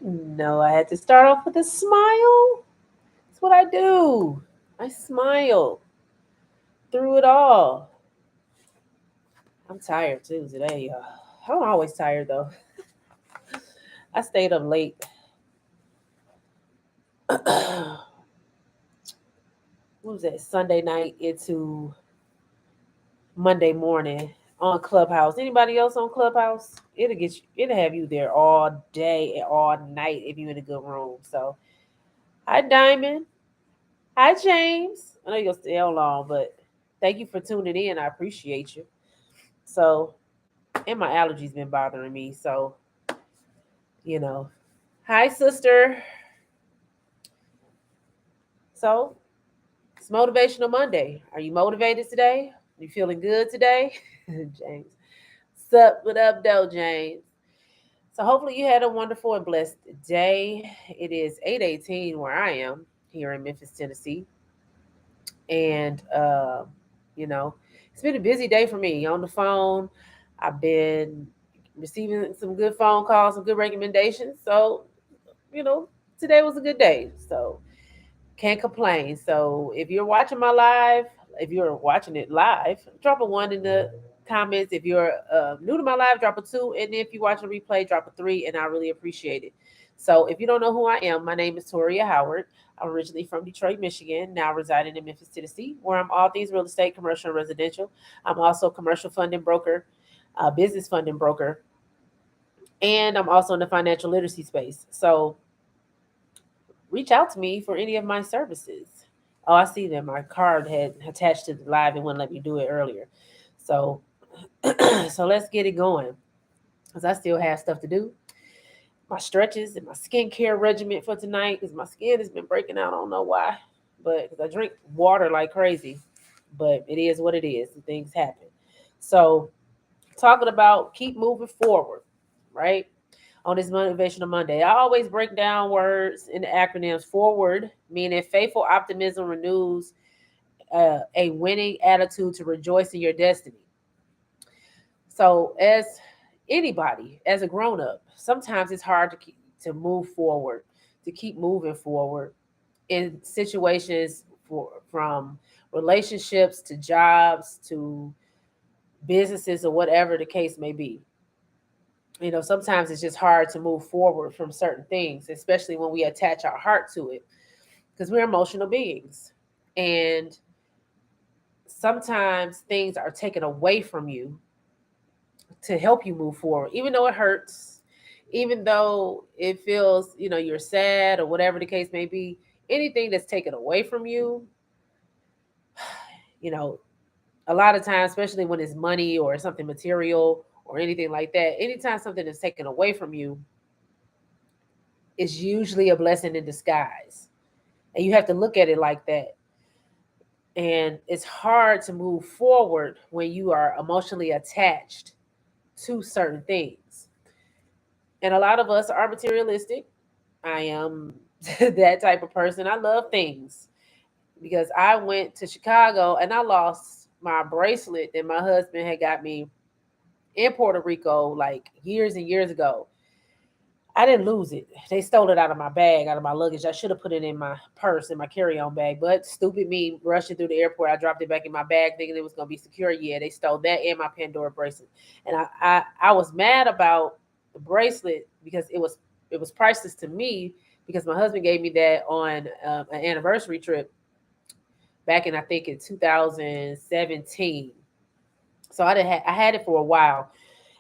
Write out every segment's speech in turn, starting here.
No, I had to start off with a smile. That's what I do. I smile through it all. I'm tired too today. I'm always tired though. I stayed up late. What was that? Sunday night into Monday morning on Clubhouse. Anybody else on Clubhouse? It'll get you. It'll have you there all day and all night if you're in a good room. So, hi Diamond. Hi James. I know you're gonna stay on long, but thank you for tuning in. I appreciate you. So, and my allergies been bothering me. So, you know. Hi sister. So, it's Motivational Monday. Are you motivated today? You feeling good today? James. What up, though, James? So hopefully you had a wonderful and blessed day. It is 8:18 where I am here in Memphis, Tennessee. And you know, it's been a busy day for me on the phone. I've been receiving some good phone calls, some good recommendations. So, you know, today was a good day. So can't complain. So if you're watching my live, if you're watching it live, drop a one in the comments. If you're new to my live, drop a two. And if you watch a replay, drop a three. And I really appreciate it. So if you don't know who I am, my name is Toria Howard. I'm originally from Detroit, Michigan, now residing in Memphis, Tennessee, where I'm all things real estate, commercial, and residential. I'm also a commercial funding broker, business funding broker, and I'm also in the financial literacy space. So reach out to me for any of my services. Oh, I see that my card had attached to the live and wouldn't let me do it earlier. So, so let's get it going because I still have stuff to do. My stretches and my skincare regimen for tonight because my skin has been breaking out. I don't know why, but because I drink water like crazy. But it is what it is. Things happen. So, talking about keep moving forward, right? On this Motivational Monday. I always break down words in the acronyms FORWARD, meaning faithful optimism renews a winning attitude to rejoice in your destiny. So, as anybody, as a grown up, sometimes it's hard to move forward, to keep moving forward in situations from relationships to jobs to businesses or whatever the case may be. You know, sometimes it's just hard to move forward from certain things, especially when we attach our heart to it, because we're emotional beings. And sometimes things are taken away from you to help you move forward, even though it hurts, even though it feels, you know, you're sad or whatever the case may be. Anything that's taken away from you, you know, a lot of times, especially when it's money or something material or anything like that, anytime something is taken away from you, it's usually a blessing in disguise. And you have to look at it like that. And it's hard to move forward when you are emotionally attached to certain things. And a lot of us are materialistic. I am that type of person. I love things because I went to Chicago and I lost my bracelet that my husband had got me in Puerto Rico like years and years ago. I didn't lose it. They stole it out of my bag, out of my luggage. I should have put it in my purse, in my carry-on bag. But stupid me, rushing through the airport, I dropped it back in my bag, thinking it was gonna be secure. Yeah, they stole that and my Pandora bracelet. And I was mad about the bracelet because it was priceless to me because my husband gave me that on an anniversary trip back in I think in 2017. So I had it for a while,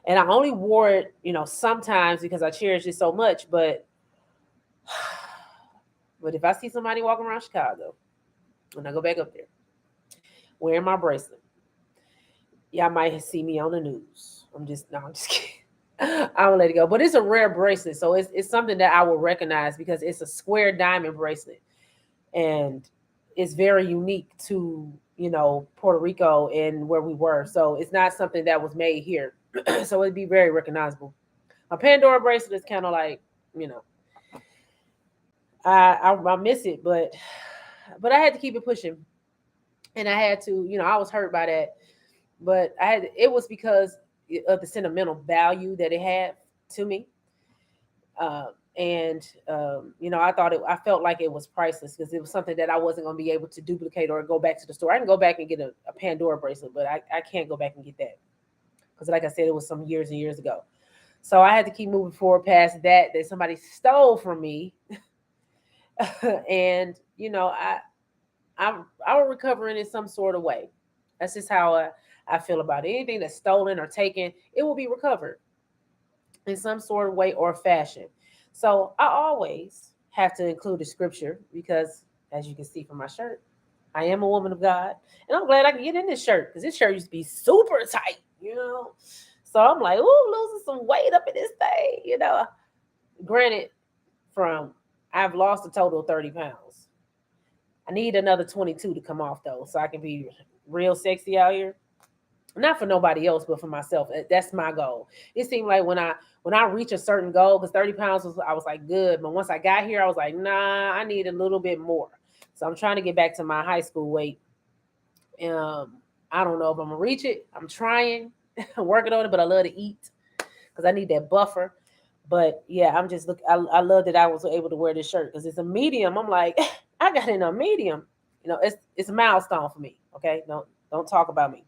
and I only wore it, you know, sometimes because I cherish it so much. But if I see somebody walking around Chicago when I go back up there wearing my bracelet, y'all might see me on the news. I'm just kidding. I will let it go. But it's a rare bracelet, so it's something that I will recognize because it's a square diamond bracelet, and it's very unique to, you know, Puerto Rico and where we were. So it's not something that was made here, so it'd be very recognizable. My Pandora bracelet is kind of like, you know, I miss it, but I had to keep it pushing, and I had to, you know, I was hurt by that, but it was because of the sentimental value that it had to me. And I felt like it was priceless because it was something that I wasn't going to be able to duplicate or go back to the store. I can go back and get a Pandora bracelet, but I can't go back and get that because, like I said, it was some years and years ago. So I had to keep moving forward past that somebody stole from me. And I will recover in some sort of way. That's just how I feel about it. Anything that's stolen or taken, it will be recovered in some sort of way or fashion. So I always have to include the scripture because, as you can see from my shirt, I am a woman of God, and I'm glad I can get in this shirt because this shirt used to be super tight. So I'm like, ooh, losing some weight up in this thing. Granted, from I've lost a total of 30 pounds. I need another 22 to come off though, so I can be real sexy out here. Not for nobody else, but for myself. That's my goal. It seemed like when I reach a certain goal, because 30 pounds I was like good, but once I got here, I was like, nah, I need a little bit more. So I'm trying to get back to my high school weight. Um, I don't know if I'm gonna reach it. I'm trying, working on it, but I love to eat because I need that buffer. But yeah, I'm just look. I love that I was able to wear this shirt because it's a medium. I'm like, I got in a medium. It's a milestone for me. Okay, don't talk about me.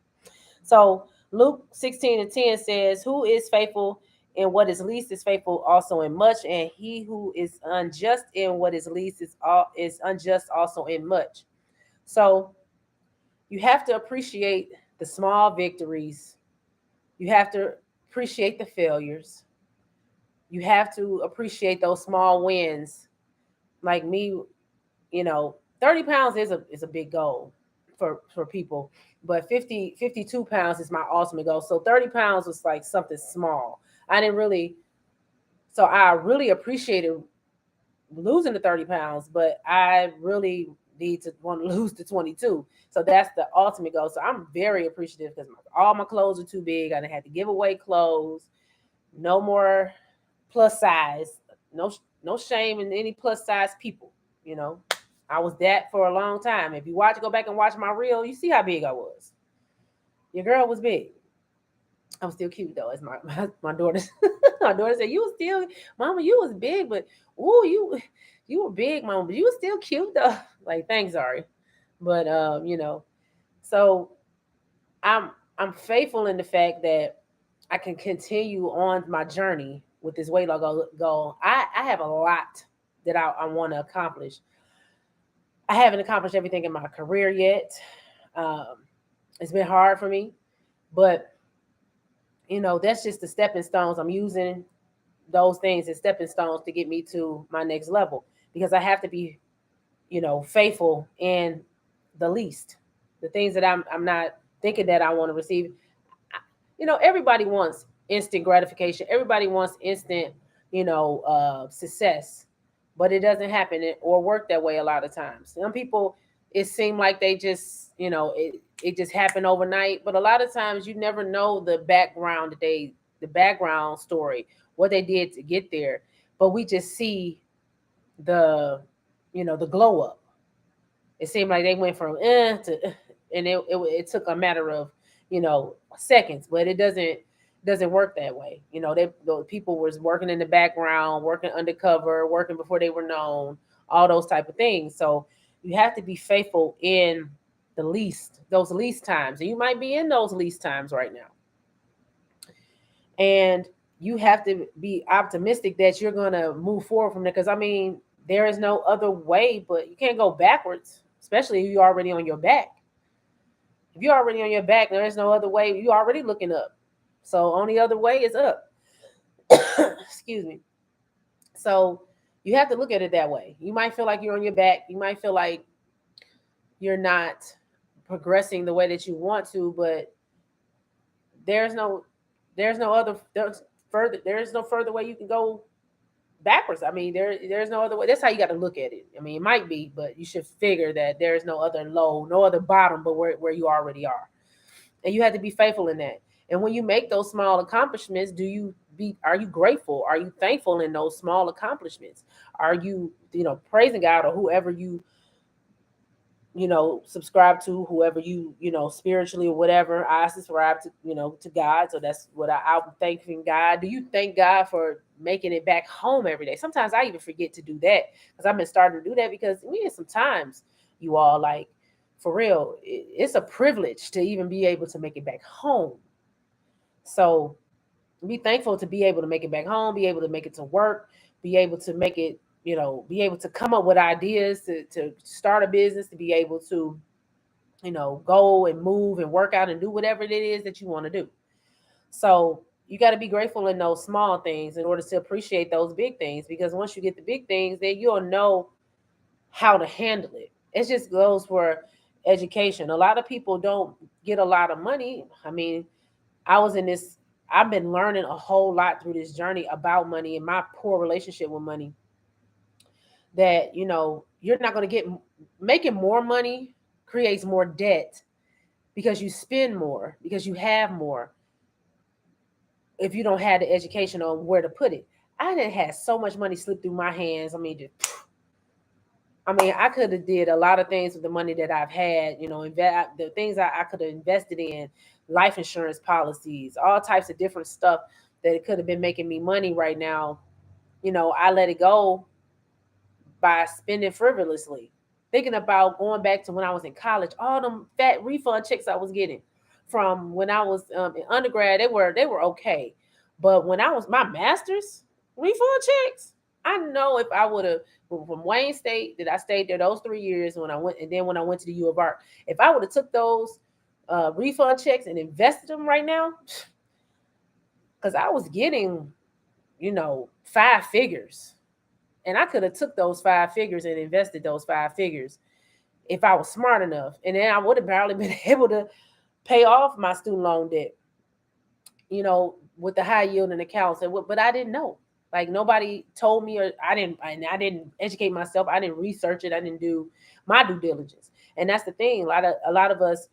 So Luke 16:10 says, "Who is faithful in what is least is faithful also in much, and he who is unjust in what is least is unjust also in much." So you have to appreciate the small victories. You have to appreciate the failures. You have to appreciate those small wins. Like me, 30 pounds is a big goal for people, but 52 pounds is my ultimate goal. So 30 pounds was like something small. I didn't really, so I really appreciated losing the 30 pounds, but I really need to want to lose the 22. So that's the ultimate goal. So I'm very appreciative because all my clothes are too big. I didn't have to give away clothes. No more plus size. No, no shame in any plus size people. You know, I was that for a long time. If you go back and watch my reel, you see how big I was. Your girl was big. I was still cute though, as my daughter. My daughter said, "You was still, Mama, you was big, but ooh, you were big, Mama, but you was still cute though." Like, thanks, sorry, but so I'm I'm faithful in the fact that I can continue on my journey with this weight loss goal. I have a lot that I want to accomplish. I haven't accomplished everything in my career yet. Um, it's been hard for me, but that's just the stepping stones. I'm using those things as stepping stones to get me to my next level because I have to be, faithful in the least, the things that I'm not thinking that I want to receive. Everybody wants instant gratification. Everybody wants instant, success, but it doesn't happen or work that way a lot of times. Some people, it seemed like they just, it just happened overnight. But a lot of times, you never know the background story, what they did to get there. But we just see the, the glow up. It seemed like they went from and it took a matter of seconds, but it doesn't work that way. The people was working in the background, working undercover, working before they were known, all those type of things. So you have to be faithful in those least times, and you might be in those least times right now, and you have to be optimistic that you're gonna move forward from there. Because I mean, there is no other way, but you can't go backwards, especially if you're already on your back. If you're already on your back, there is no other way. You're already looking up. So only other way is up. Excuse me. So you have to look at it that way. You might feel like you're on your back. You might feel like you're not progressing the way that you want to, but there's no there's no further way you can go backwards. I mean, there's no other way. That's how you got to look at it. I mean, it might be, but you should figure that there's no other low, no other bottom, but where you already are, and you have to be faithful in that. And when you make those small accomplishments, are you grateful? Are you thankful in those small accomplishments? Are you praising God or whoever subscribe to whoever spiritually or whatever. I subscribe to, to God. So that's what I'm thanking God. Do you thank God for making it back home every day? Sometimes I even forget to do that, because I've been starting to do that, because sometimes you all, like, for real, it's a privilege to even be able to make it back home. So be thankful to be able to make it back home, be able to make it to work, be able to make it, be able to come up with ideas to start a business, to be able to, go and move and work out and do whatever it is that you want to do. So you got to be grateful in those small things in order to appreciate those big things, because once you get the big things, then you'll know how to handle it. It just goes for education. A lot of people don't get a lot of money. I mean, I was in this, I've been learning a whole lot through this journey about money and my poor relationship with money. That, you're not going to get, making more money creates more debt, because you spend more, because you have more, if you don't have the education on where to put it. I didn't have so much money slip through my hands. I could have did a lot of things with the money that I've had, the things I could have invested in, life insurance policies, all types of different stuff that it could have been making me money right now. I let it go by spending frivolously, thinking about going back to when I was in college, all them fat refund checks I was getting from when I was in undergrad. They were okay, but when I was my master's, refund checks. I know if I would have, from Wayne State, that I stayed there those 3 years when I went, and then when I went to the U of R, if I would have took those refund checks and invested them right now, because I was getting, 5 figures, and I could have took those 5 figures and invested those 5 figures if I was smart enough, and then I would have probably been able to pay off my student loan debt, with the high yielding accounts. But I didn't know. Like, nobody told me, or I didn't educate myself. I didn't research it. I didn't do my due diligence. And that's the thing. A lot of us,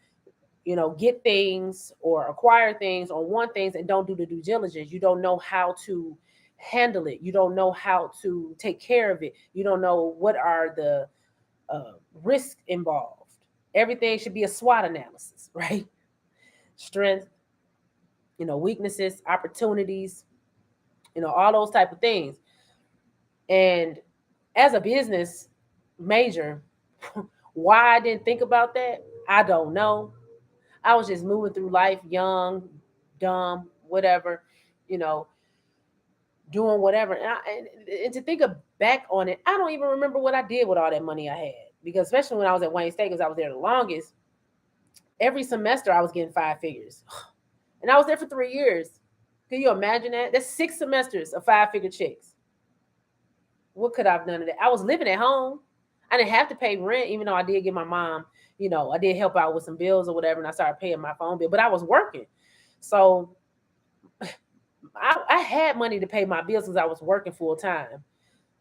get things or acquire things or want things and don't do the due diligence. You don't know how to handle it. You don't know how to take care of it. You don't know what are the risks involved. Everything should be a SWOT analysis, right? Strength, weaknesses, opportunities, all those type of things. And as a business major, why I didn't think about that, I don't know. I was just moving through life, young, dumb, whatever, you know, doing whatever. And to think of back on it, I don't even remember what I did with all that money I had. Because especially when I was at Wayne State, because I was there the longest, every semester I was getting 5 figures. And I was there for 3 years. Can you imagine that? That's 6 semesters of 5 figure checks. What could I have done to that? I was living at home. I didn't have to pay rent, even though I did give my mom, I did help out with some bills or whatever, and I started paying my phone bill, but I was working. So I had money to pay my bills because I was working full time.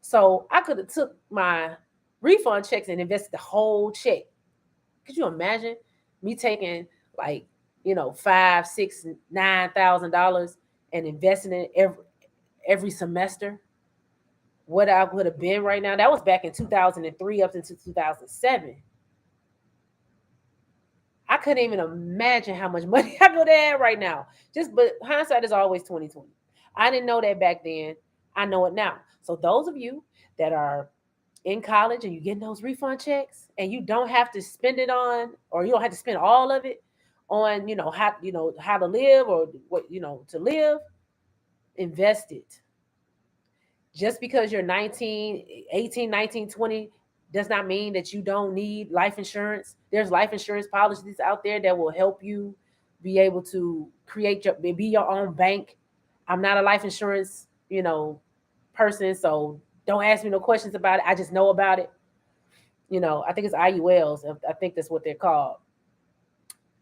So I could have took my refund checks and invested the whole check. Could you imagine me taking, like, five, six, $9,000 and investing it every semester? What I would have been right now. That was back in 2003 up into 2007. I couldn't even imagine how much money I could have right now. But hindsight is always 2020. I didn't know that back then. I know it now. So those of you that are in college and you getting those refund checks and you don't have to spend it on, or you don't have to spend all of it on, how to live, or what, to live, invest it. Just because you're 19, 18, 19, 20 does not mean that you don't need life insurance. There's life insurance policies out there that will help you be able to be your own bank. I'm not a life insurance, person, so don't ask me no questions about it. I just know about it. I think it's IULs. I think that's what they're called,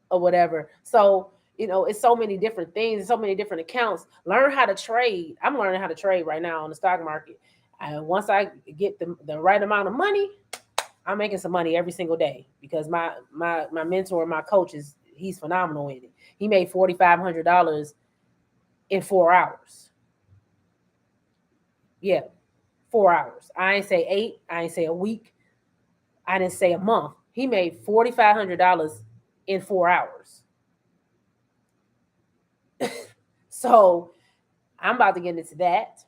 or whatever. So, it's so many different things, so many different accounts. Learn how to trade. I'm learning how to trade right now on the stock market. And once I get the right amount of money, I'm making some money every single day, because my mentor, my coach, he's phenomenal in it. He made $4,500 in 4 hours. Yeah, 4 hours. I ain't say 8. I ain't say a week. I didn't say a month. He made $4,500 in 4 hours. So I'm about to get into that.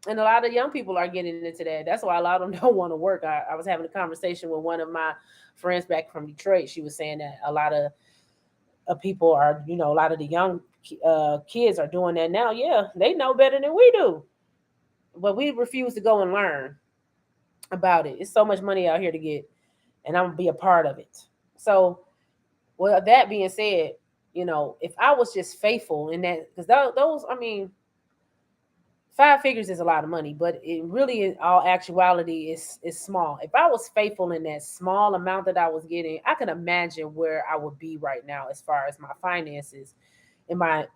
And a lot of young people are getting into that. That's why a lot of them don't want to work. I was having a conversation with one of my friends back from Detroit. She was saying that a lot of people are, a lot of the young kids are doing that now. Yeah, they know better than we do, but we refuse to go and learn about it. It's so much money out here to get, and I'm gonna be a part of it. So, well, that being said, if I was just faithful in that, because those, I mean, 5 figures is a lot of money, but it really, in all actuality, is small. If I was faithful in that small amount that I was getting, I can imagine where I would be right now as far as my finances and my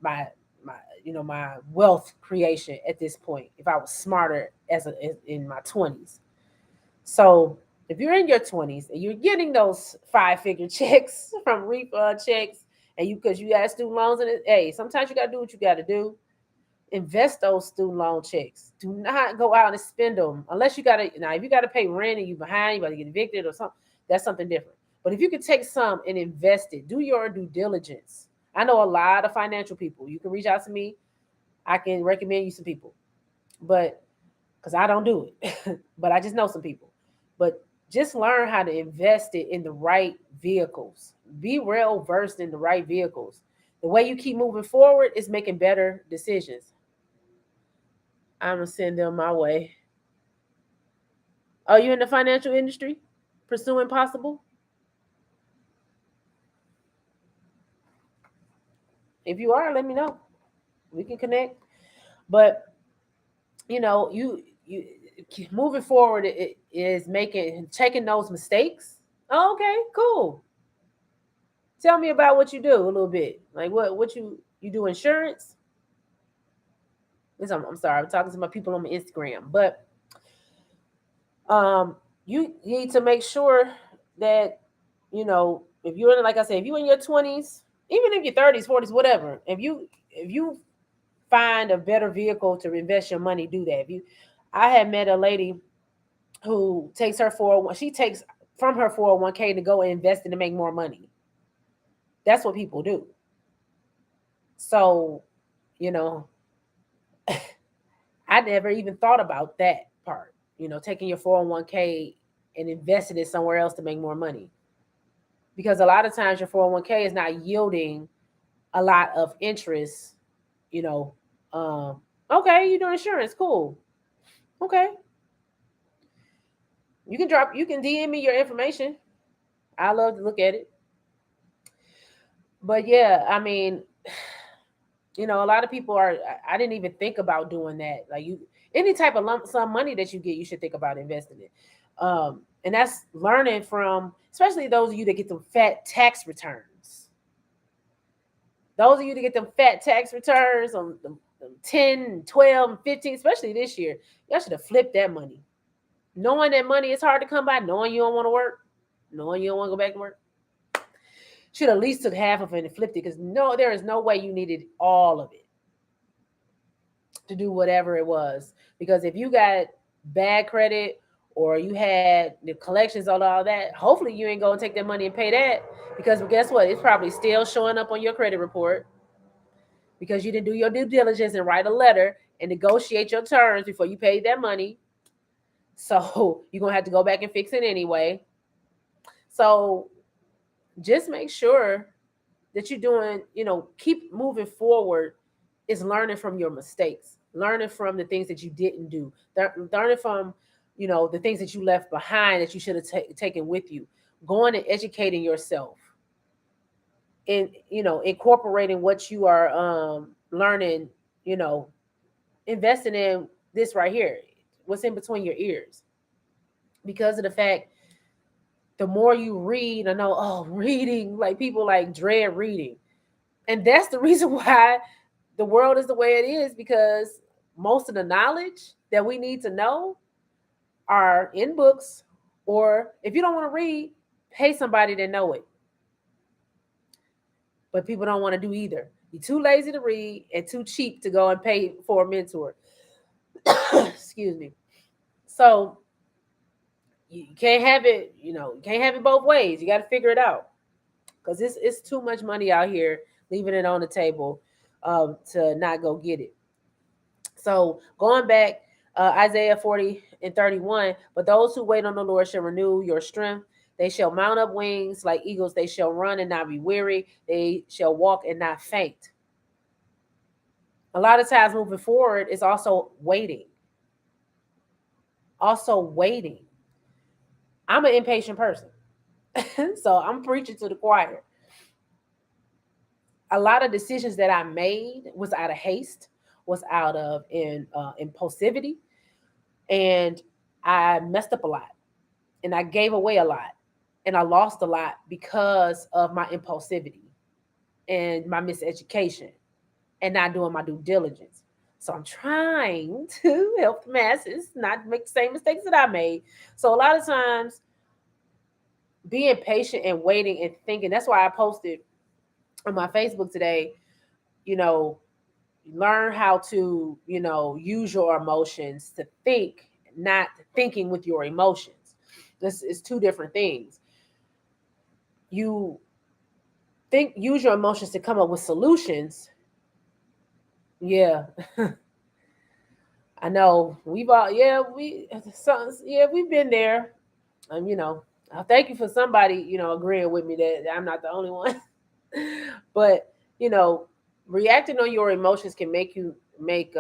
wealth creation at this point. If I was smarter in my 20s. So if you're in your 20s and you're getting those 5 figure checks from refund checks, and because you got student loans, and hey, sometimes you got to do what you got to do. Invest those student loan checks. Do not go out and spend them unless you got to. Now, if you got to pay rent and you behind, you got to get evicted or something. That's something different. But if you could take some and invest it, do your due diligence. I know a lot of financial people. You can reach out to me. I can recommend you some people, but because I don't do it, but I just know some people. But just learn how to invest it in the right vehicles. Be well versed in the right vehicles. The way you keep moving forward is making better decisions. I'm gonna send them my way. Are you in the financial industry? Pursuing possible? If you are, let me know. We can connect. But you moving forward, it is making taking those mistakes. Oh, okay, cool. Tell me about what you do a little bit. Like what you do insurance? I'm sorry, I'm talking to my people on my Instagram. But you need to make sure that if you're in, like I said, if you're in your 20s, even if you're 30s, 40s, whatever, if you find a better vehicle to invest your money, do that. If you I had met a lady who takes her 401, she takes from her 401k to go and invest it to make more money. That's what people do. So, you know, I never even thought about that part, taking your 401k and investing it somewhere else to make more money. Because a lot of times your 401k is not yielding a lot of interest, you know. Okay, you do insurance, cool. Okay. You can DM me your information. I love to look at it. But yeah, I mean, a lot of people are. I didn't even think about doing that. Like any type of lump sum money that you get, you should think about investing it. And that's learning from, especially those of you that get them fat tax returns. Those of you that get them fat tax returns on them 10, 12, 15, especially this year, y'all should have flipped that money. Knowing that money is hard to come by, knowing you don't want to work, knowing you don't want to go back to work, should at least took half of it and flipped it, because no, there is no way you needed all of it to do whatever it was. Because if you got bad credit or you had the collections on all that, hopefully you ain't gonna take that money and pay that, because guess what? It's probably still showing up on your credit report because you didn't do your due diligence and write a letter and negotiate your terms before you paid that money. So you're gonna have to go back and fix it anyway. So just make sure that you're doing, keep moving forward, is learning from your mistakes, learning from the things that you didn't do, learning from, the things that you left behind that you should have taken with you, going and educating yourself, and, incorporating what you are learning, you know, investing in this right here, what's in between your ears, because of the fact, the more you read, I know, oh, reading, like people like dread reading. And that's the reason why the world is the way it is, because most of the knowledge that we need to know are in books, or if you don't want to read, pay somebody to know it. But people don't want to do either. You're too lazy to read and too cheap to go and pay for a mentor. Excuse me. So You can't have it, you can't have it both ways. You got to figure it out, because it's too much money out here, leaving it on the table, to not go get it. So going back, Isaiah 40:31, but those who wait on the Lord shall renew your strength. They shall mount up wings like eagles. They shall run and not be weary. They shall walk and not faint. A lot of times moving forward is also waiting. Also waiting. I'm an impatient person. So I'm preaching to the choir. A lot of decisions that I made was out of haste, was out of impulsivity, and I messed up a lot, and I gave away a lot, and I lost a lot because of my impulsivity and my miseducation and not doing my due diligence. So I'm trying to help the masses not make the same mistakes that I made. So a lot of times being patient and waiting and thinking, that's why I posted on my Facebook today, you know, learn how to, use your emotions to think, not thinking with your emotions. This is two different things. You use your emotions to come up with solutions. Yeah. I know we've all, we've been there. I thank you for somebody, agreeing with me that I'm not the only one. But, you know, reacting on your emotions can make you make,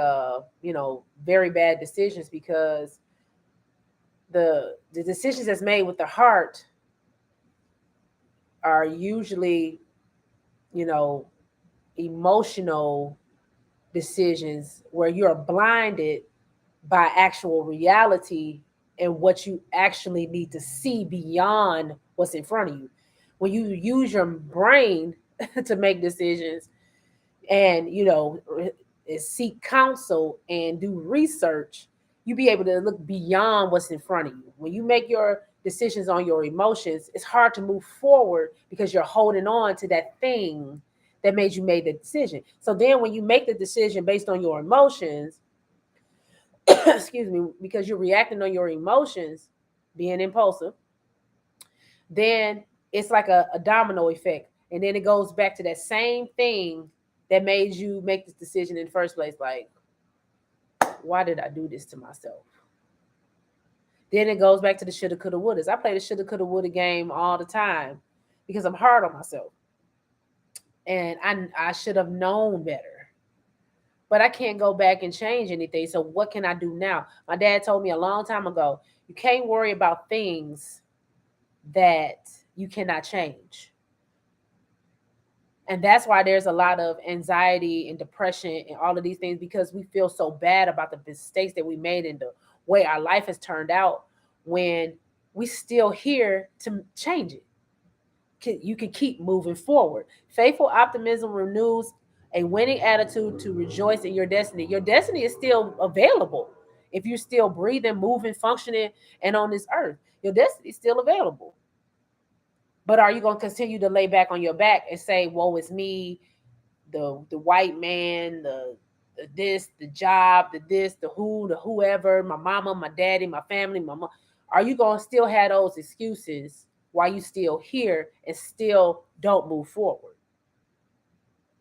very bad decisions, because the decisions that's made with the heart are usually, you know, emotional decisions where you're blinded by actual reality and what you actually need to see beyond what's in front of you. When you use your brain to make decisions, and seek counsel and do research, you be able to look beyond what's in front of you. When you make your decisions on your emotions, it's hard to move forward because you're holding on to that thing that made you make the decision. So then when you make the decision based on your emotions, excuse me, because you're reacting on your emotions, being impulsive, then it's like a domino effect. And then it goes back to that same thing that made you make this decision in the first place. Like, why did I do this to myself? Then it goes back to the shoulda, coulda, wouldas. I play the shoulda, coulda, woulda game all the time because I'm hard on myself. And I should have known better. But I can't go back and change anything. So what can I do now? My dad told me a long time ago, you can't worry about things that you cannot change. And that's why there's a lot of anxiety and depression and all of these things, because we feel so bad about the mistakes that we made and the way our life has turned out, when we still here to change it. You can keep moving forward. Faithful optimism renews a winning attitude to rejoice in your destiny. Your destiny is still available if you're still breathing, moving, functioning, and on this earth. Your destiny is still available. But are you going to continue to lay back on your back and say, "Woe is me, the white man, the this, the job, the this, the who, the whoever, my mama, my daddy, my family, my mom"? Are you going to still have those excuses while you still here and still don't move forward?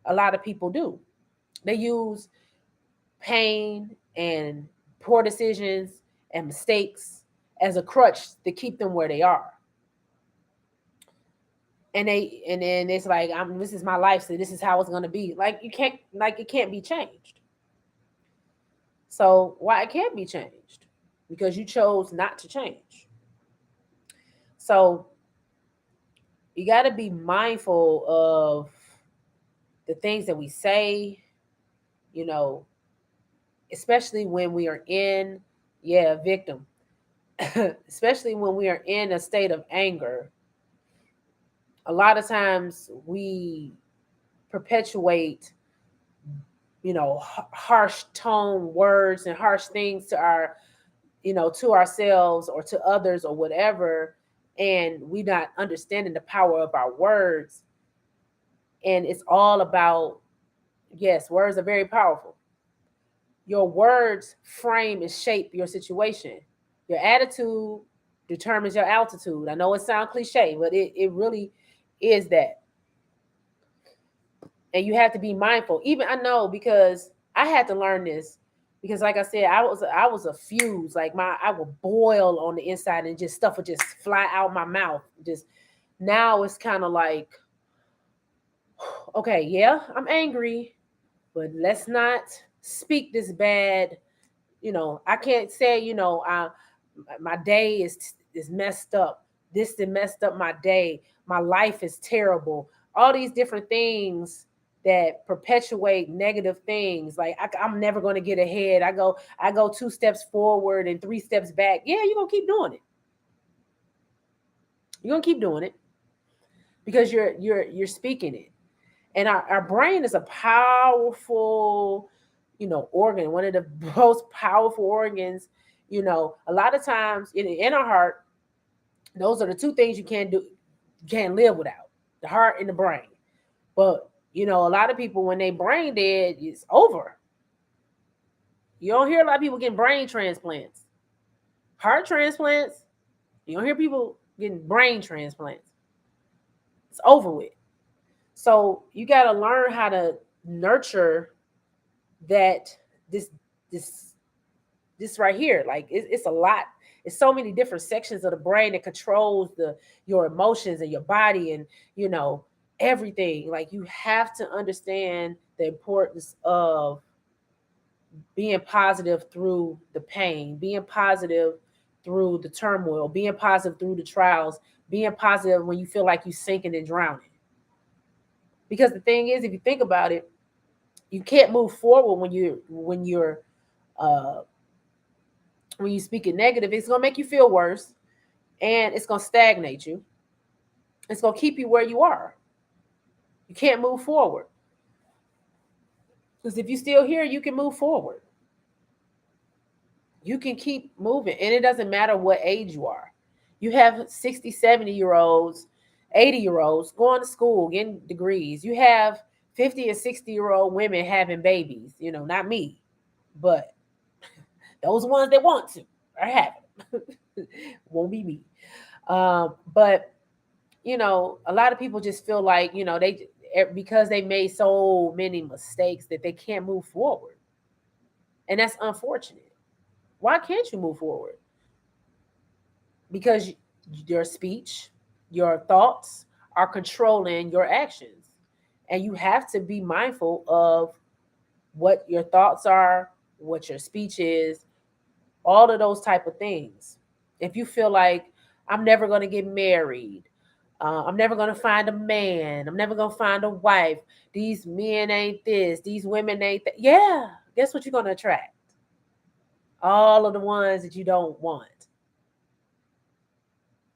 A lot of people do. They use pain and poor decisions and mistakes as a crutch to keep them where they are. And then it's like, this is my life, so this is how it's going to be. Like, you can't, like, it can't be changed. So why it can't be changed? Because you chose not to change. So you got to be mindful of the things that we say, you know, especially when we are in, victim, especially when we are in a state of anger. A lot of times we perpetuate, harsh tone words and harsh things to to ourselves or to others or whatever, and we not understanding the power of our words. And it's all about, yes, words are very powerful. Your words frame and shape your situation. Your attitude determines your altitude. I know it sounds cliche, but it really is that. And you have to be mindful. Even I know because I had to learn this because like I said, I was a fuse. Like I would boil on the inside and just stuff would just fly out my mouth. Just now it's kind of like, okay, yeah, I'm angry, but let's not speak this bad. I can't say, my day is messed up. This done messed up my day. My life is terrible. All these different things that perpetuate negative things. Like I'm never going to get ahead. I go 2 steps forward and 3 steps back. Yeah, you're gonna keep doing it. You're gonna keep doing it because you're speaking it. And our brain is a powerful, organ, one of the most powerful organs. A lot of times in our heart, those are the two things you can't live without, the heart and the brain. But a lot of people, when they brain dead, it's over. You don't hear a lot of people getting brain transplants, heart transplants. You don't hear people getting brain transplants. It's over with. So you got to learn how to nurture that this this this right here. Like it's a lot. It's so many different sections of the brain that controls your emotions and your body and you know everything. Like you have to understand the importance of being positive through the pain, being positive through the turmoil, being positive through the trials, being positive when you feel like you're sinking and drowning. Because the thing is, if you think about it, you can't move forward uh, when you speak it negative. It's gonna make you feel worse, and it's gonna stagnate you. It's gonna keep you where you are. You can't move forward because if you're still here, you can move forward. You can keep moving, and it doesn't matter what age you are. You have 60, 70 year olds, 80 year olds going to school, getting degrees. You have 50 and 60-year-old women having babies. Not me, but those ones that want to are having. Won't be me. But a lot of people just feel like they because they made so many mistakes that they can't move forward, and that's unfortunate. Why can't you move forward? Because your speech, your thoughts are controlling your actions, and you have to be mindful of what your thoughts are, what your speech is, all of those type of things. If you feel like I'm never going to get married, I'm never going to find a man, I'm never going to find a wife, these men ain't this, these women ain't that, yeah, guess what you're going to attract? All of the ones that you don't want.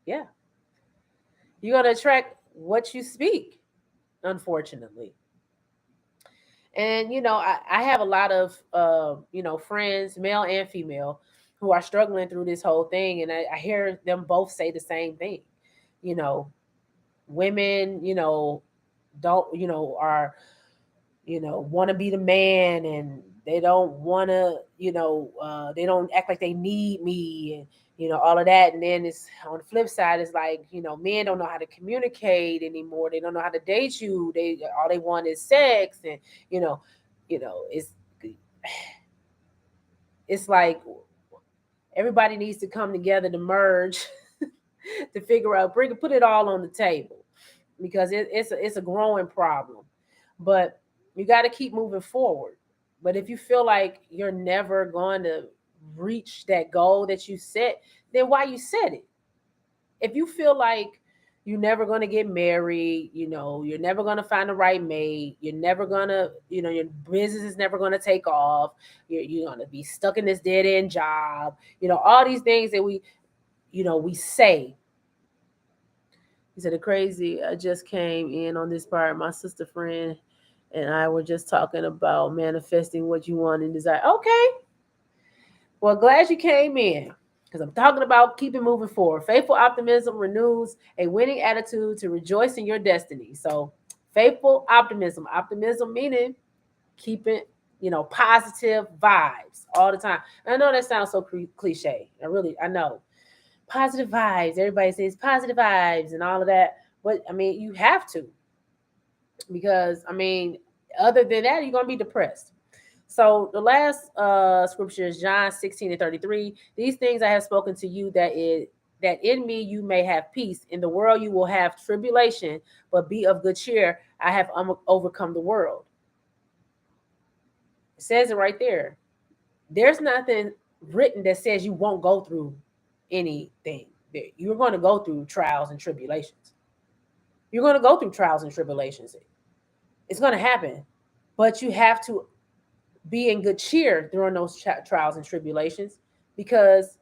Yeah, you're going to attract what you speak, unfortunately. And I have a lot of friends, male and female, who are struggling through this whole thing, and I hear them both say the same thing. You know, women, don't are want to be the man, and they don't want to they don't act like they need me, and all of that. And then it's on the flip side, it's like men don't know how to communicate anymore. They don't know how to date you. They all they want is sex. And you know it's like everybody needs to come together to merge to figure out, put it all on the table, because it's a growing problem. But you got to keep moving forward. But if you feel like you're never going to reach that goal that you set, then why you set it? If you feel like you're never going to get married, you're never going to find the right mate, you're never going to, your business is never going to take off, you're going to be stuck in this dead end job, all these things that we say. He said, the crazy, I just came in on this part. My sister friend and I were just talking about manifesting what you want and desire. Okay. Well, glad you came in, because I'm talking about keeping moving forward. Faithful optimism renews a winning attitude to rejoice in your destiny. So, faithful optimism meaning keeping, positive vibes all the time. And I know that sounds so cliche. I know. positive vibes. Everybody says positive vibes and all of that. But I mean, you have to, because I mean, other than that, you're gonna be depressed. So the last scripture is John 16:33. These things I have spoken to you, that in me you may have peace. In the world you will have tribulation, but be of good cheer. I have overcome the world. It says it right there. There's nothing written that says you won't go through anything. You're going to go through trials and tribulations. You're going to go through trials and tribulations. It's going to happen, but you have to be in good cheer during those trials and tribulations, because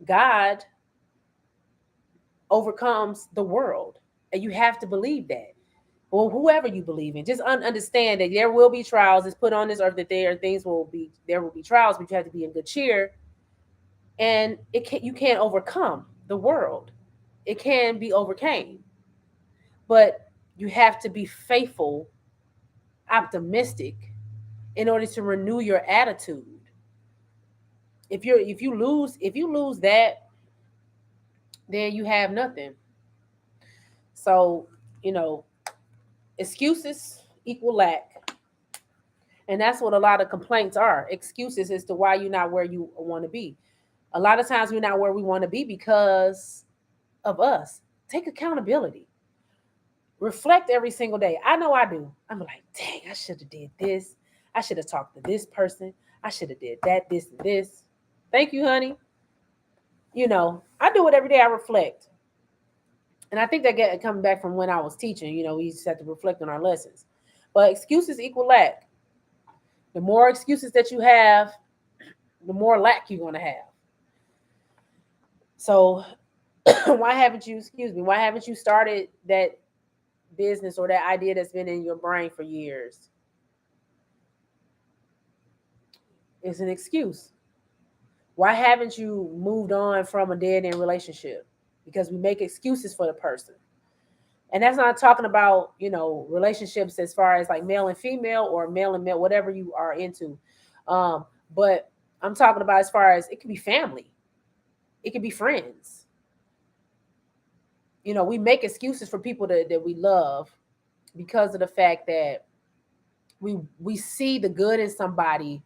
God overcomes the world, and you have to believe that. Or whoever you believe in, just understand that there will be trials. It's put on this earth that there will be trials, but you have to be in good cheer, and you can't overcome the world. It can be overcame, but you have to be faithful, optimistic, in order to renew your attitude. If you lose that, then you have nothing. So, you know, excuses equal lack. And that's what a lot of complaints are. Excuses as to why you're not where you want to be. A lot of times we're not where we want to be because of us. Take accountability. Reflect every single day. I know I do. I'm like, dang, I should have did this. I should have talked to this person. I should have did that, this, and this. Thank you, honey. I do it every day. I reflect. And I think that coming back from when I was teaching, we used to have to reflect on our lessons. But excuses equal lack. The more excuses that you have, the more lack you're going to have. So why haven't you started that business or that idea that's been in your brain for years? It's an excuse. Why haven't you moved on from a dead end relationship? Because we make excuses for the person. And that's not talking about, relationships as far as like male and female or male and male, whatever you are into. But I'm talking about as far as it could be family. It could be friends. We make excuses for people that we love because of the fact that we see the good in somebody,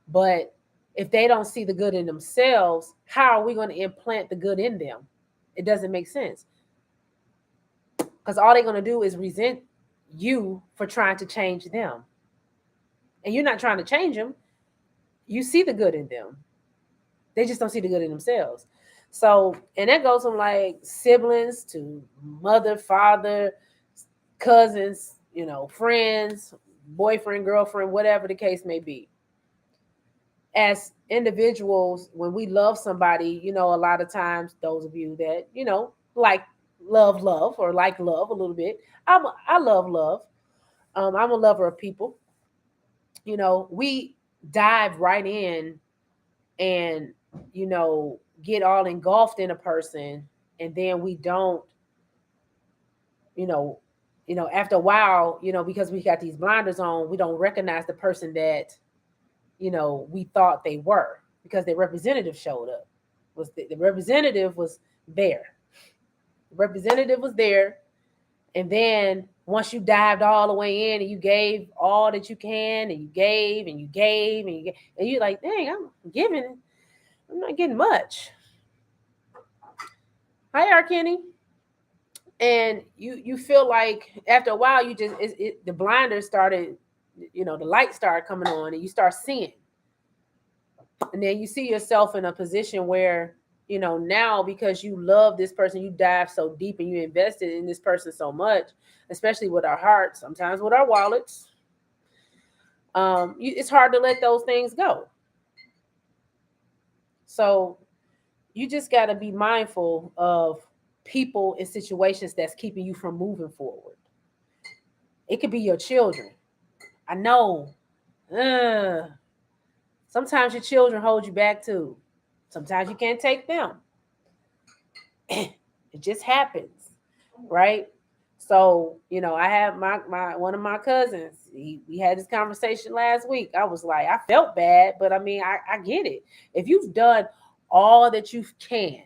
but if they don't see the good in themselves, how are we going to implant the good in them? It doesn't make sense. Because all they're going to do is resent you for trying to change them. And you're not trying to change them. You see the good in them. They just don't see the good in themselves. So, and that goes from like siblings to mother, father, cousins, friends, boyfriend, girlfriend, whatever the case may be. As individuals, when we love somebody, a lot of times, those of you that, like love or like love a little bit, I love love. I'm a lover of people. We dive right in and, get all engulfed in a person, and then we don't, you know, after a while, because we got these blinders on, we don't recognize the person that, we thought they were, because their representative showed up. The representative was there. The representative was there. And then once you dived all the way in and you gave all that you can, and you gave and you gave and you gave, and you're like, dang, I'm giving, I'm not getting much. Hi, R. Kenny. And you feel like after a while, you just the blinders started, the light started coming on, and you start seeing. And then you see yourself in a position where, now because you love this person, you dive so deep and you invested in this person so much, especially with our hearts, sometimes with our wallets. It's hard to let those things go. So you just got to be mindful of people and situations that's keeping you from moving forward. It could be your children. I know. Sometimes your children hold you back too. Sometimes you can't take them. It just happens, right? So, I have my one of my cousins. We had this conversation last week. I was like, I felt bad, but I mean, I get it. If you've done all that you can,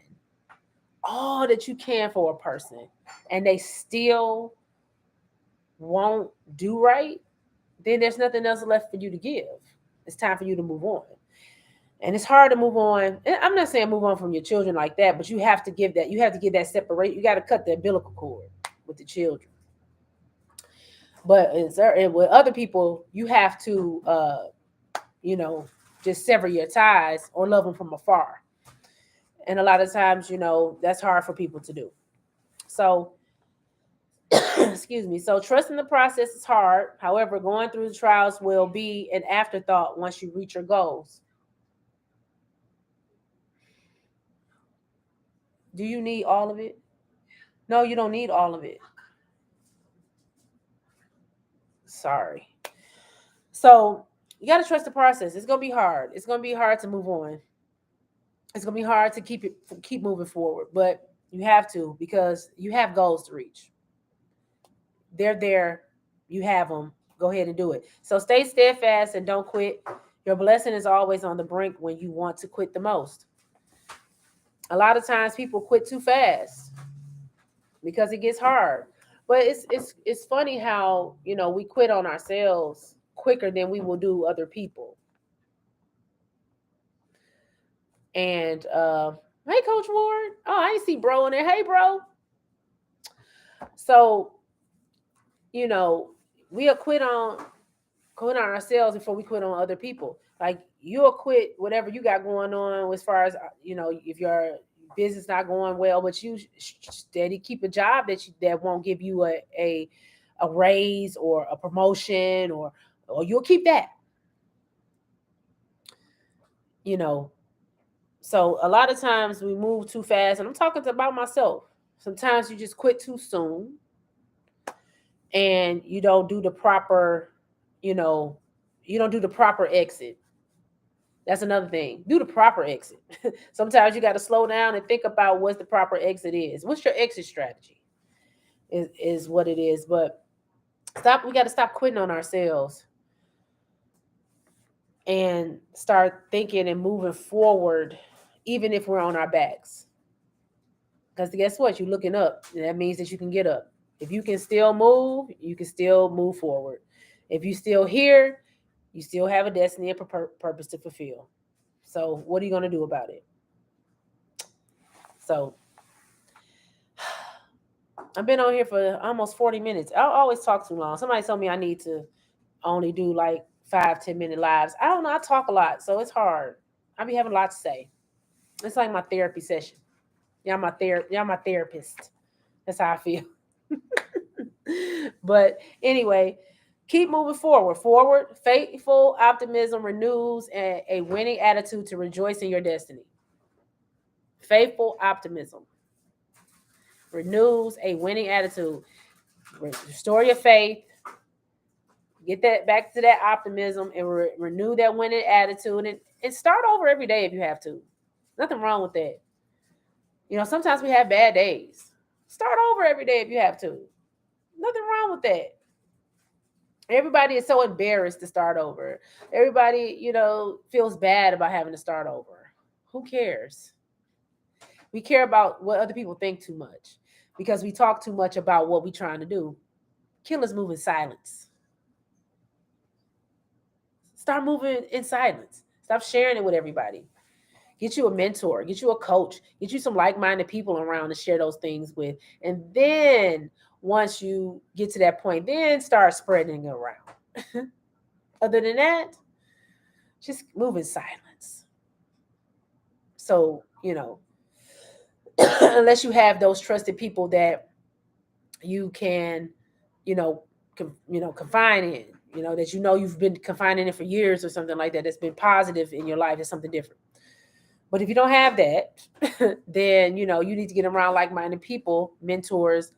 all that you can for a person and they still won't do right, then there's nothing else left for you to give. It's time for you to move on. And it's hard to move on. And I'm not saying move on from your children like that, but you have to give that. You have to give that separate. You got to cut the umbilical cord with the children. But with other people, you have to, you know, just sever your ties or love them from afar. And a lot of times, that's hard for people to do. So, excuse me. So, trusting the process is hard. However, going through the trials will be an afterthought once you reach your goals. Do you need all of it? No, you don't need all of it. Sorry. So, you got to trust the process. It's going to be hard. It's going to be hard to move on. It's going to be hard to keep moving forward, but you have to because you have goals to reach. They're there. You have them. Go ahead and do it. So stay steadfast and don't quit. Your blessing is always on the brink when you want to quit the most. A lot of times people quit too fast because it gets hard. But it's funny how, we quit on ourselves quicker than we will do other people. And hey, Coach Ward. Oh, I ain't see bro in there. Hey, bro. So, we'll quit on ourselves before we quit on other people. Like you'll quit whatever you got going on as far as if your business not going well, but you steady keep a job that won't give you a raise or a promotion or you'll keep that. So a lot of times we move too fast, and I'm talking about myself. Sometimes you just quit too soon, and you don't do the proper, exit. That's another thing. Do the proper exit. Sometimes you got to slow down and think about what the proper exit is. What's your exit strategy? Is what it is. But we got to stop quitting on ourselves and start thinking and moving forward, even if we're on our backs. Because guess what? You're looking up. That means that you can get up. If you can still move, you can still move forward. If you're still here, you still have a destiny and purpose to fulfill. So what are you going to do about it? So I've been on here for almost 40 minutes. I always talk too long. Somebody told me I need to only do like 5-10 minute lives. I don't know. I talk a lot, so it's hard. I be having a lot to say. It's like my therapy session. Y'all my therapist. That's how I feel. But anyway, keep moving forward. Forward, faithful optimism renews a winning attitude to rejoice in your destiny. Faithful optimism renews a winning attitude. Restore your faith. Get that back to that optimism and renew that winning attitude and start over every day if you have to. Nothing wrong with that. Sometimes we have bad days. Start over every day if you have to. Nothing wrong with that. Everybody is so embarrassed to start over. Everybody, feels bad about having to start over. Who cares? We care about what other people think too much because we talk too much about what we're trying to do. Killers move in silence. Start moving in silence. Stop sharing it with everybody. Get you a mentor, get you a coach, get you some like-minded people around to share those things with. And then once you get to that point, then start spreading it around. Other than that, just move in silence. So, unless you have those trusted people that you can, confine in, that you've been confining in for years or something like that, that's been positive in your life, is something different. But if you don't have that, then, you need to get around like-minded people, mentors,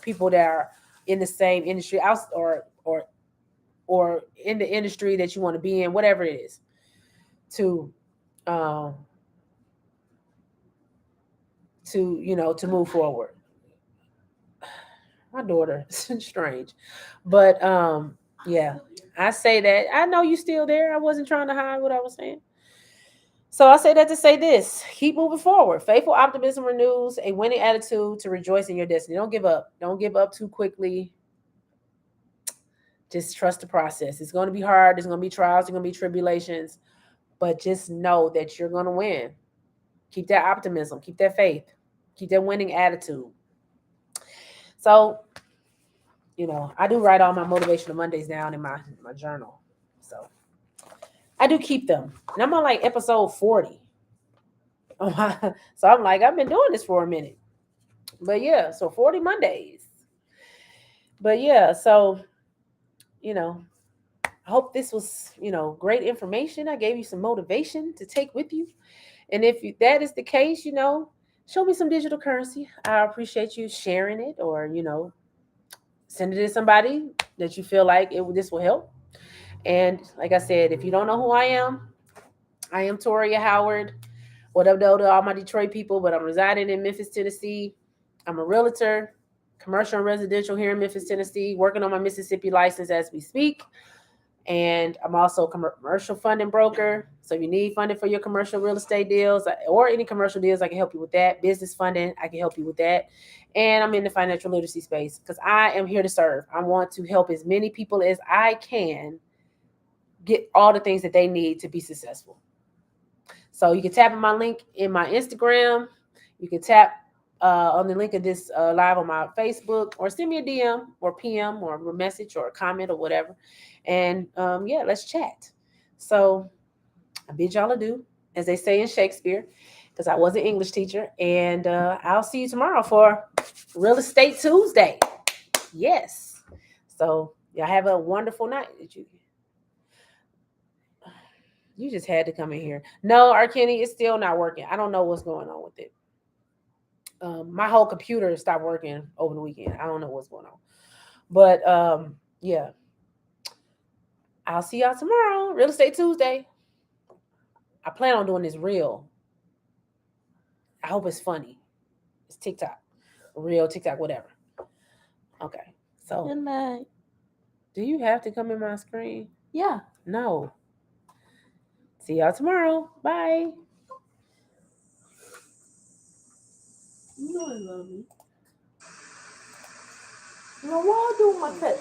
people that are in the same industry or in the industry that you want to be in, whatever it is, to move forward. My daughter, strange. But yeah, I say that. I know you still there. I wasn't trying to hide what I was saying. So I say that to say this: keep moving forward. Faithful optimism renews a winning attitude to rejoice in your destiny. Don't give up. Don't give up too quickly. Just trust the process. It's going to be hard. There's going to be trials. There's going to be tribulations. But just know that you're going to win. Keep that optimism. Keep that faith. Keep that winning attitude. So, I do write all my motivational Mondays down in my journal. So I do keep them. And I'm on like episode 40. So I'm like, I've been doing this for a minute. But yeah, so 40 Mondays. But yeah, so, you know, I hope this was, great information. I gave you some motivation to take with you. And if that is the case, show me some digital currency. I appreciate you sharing it, or, send it to somebody that you feel like this will help. And like I said, if you don't know who I am Toria Howard. What up, though, to all my Detroit people, but I'm residing in Memphis, Tennessee. I'm a realtor, commercial and residential here in Memphis, Tennessee, working on my Mississippi license as we speak. And I'm also a commercial funding broker. So if you need funding for your commercial real estate deals or any commercial deals, I can help you with that. Business funding, I can help you with that. And I'm in the financial literacy space because I am here to serve. I want to help as many people as I can get all the things that they need to be successful. So you can tap on my link in my Instagram. You can tap on the link of this live on my Facebook, or send me a DM or PM or a message or a comment or whatever. And yeah, let's chat. So I bid y'all adieu, as they say in Shakespeare, because I was an English teacher. And I'll see you tomorrow for Real Estate Tuesday. Yes. So y'all have a wonderful night. You just had to come in here. No, R. Kenny, it's still not working. I don't know what's going on with it. My whole computer stopped working over the weekend. I don't know what's going on. But yeah. I'll see y'all tomorrow. Real Estate Tuesday. I plan on doing this real. I hope it's funny. It's TikTok. Real TikTok, whatever. Okay. So Good night. do you have to come in my screen? Yeah. No. See y'all tomorrow. Bye. You know I love me. Now, why do my pet